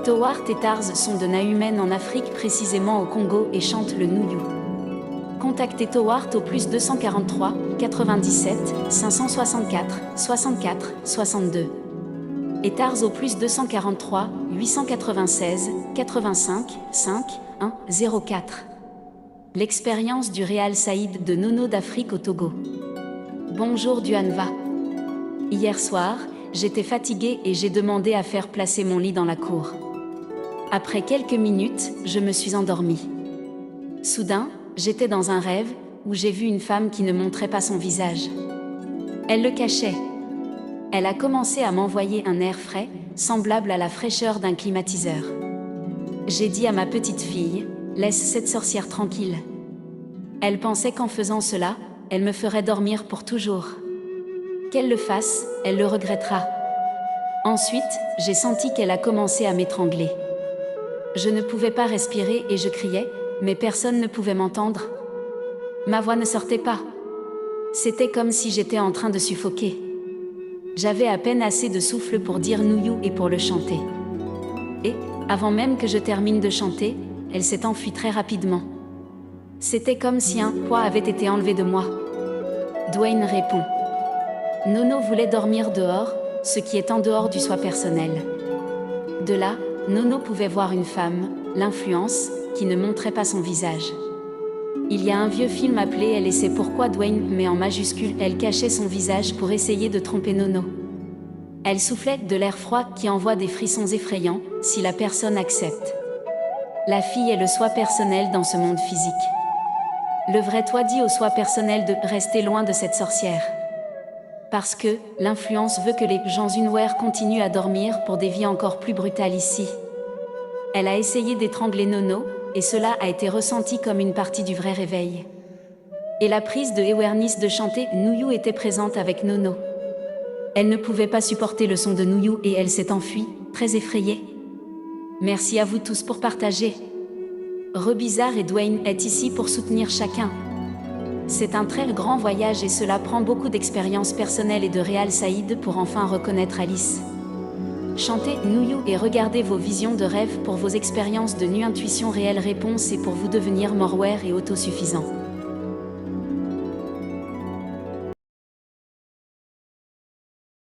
Towart et Tarz sont de Nahumen en Afrique, précisément au Congo, et chantent le Nuyu. Contactez Towart au +243 97 564 64 62 et Tarz au +243 896 85 5 1 04. L'expérience du Réal Saïd de Nono d'Afrique au Togo. Bonjour Duanva. Hier soir, j'étais fatiguée et j'ai demandé à faire placer mon lit dans la cour. Après quelques minutes, je me suis endormie. Soudain, j'étais dans un rêve, où j'ai vu une femme qui ne montrait pas son visage. Elle le cachait. Elle a commencé à m'envoyer un air frais, semblable à la fraîcheur d'un climatiseur. J'ai dit à ma petite fille, laisse cette sorcière tranquille. Elle pensait qu'en faisant cela, elle me ferait dormir pour toujours. Qu'elle le fasse, elle le regrettera. Ensuite, j'ai senti qu'elle a commencé à m'étrangler. Je ne pouvais pas respirer et je criais, mais personne ne pouvait m'entendre. Ma voix ne sortait pas. C'était comme si j'étais en train de suffoquer. J'avais à peine assez de souffle pour dire Nuyu et pour le chanter. Et, avant même que je termine de chanter, elle s'est enfuie très rapidement. C'était comme si un poids avait été enlevé de moi. Dwayne répond. Nono voulait dormir dehors, ce qui est en dehors du soi personnel. De là, Nono pouvait voir une femme, l'influence, qui ne montrait pas son visage. Il y a un vieux film appelé Elle et c'est pourquoi Dwayne met en majuscule elle cachait son visage pour essayer de tromper Nono. Elle soufflait de l'air froid qui envoie des frissons effrayants, si la personne accepte. La fille est le soi personnel dans ce monde physique. Le vrai toi dit au soi personnel de rester loin de cette sorcière. Parce que l'influence veut que les gens unaware continuent à dormir pour des vies encore plus brutales ici. Elle a essayé d'étrangler Nono, et cela a été ressenti comme une partie du vrai réveil. Et la prise de awareness de chanter Nuyu était présente avec Nono. Elle ne pouvait pas supporter le son de Nuyu et elle s'est enfuie, très effrayée. Merci à vous tous pour partager. Rebizarre et Dwayne est ici pour soutenir chacun. C'est un très grand voyage et cela prend beaucoup d'expérience personnelle et de Réal Saïd pour enfin reconnaître Alice. Chantez Nuyu et regardez vos visions de rêve pour vos expériences de nu intuition réelle réponse et pour vous devenir moreware et autosuffisant.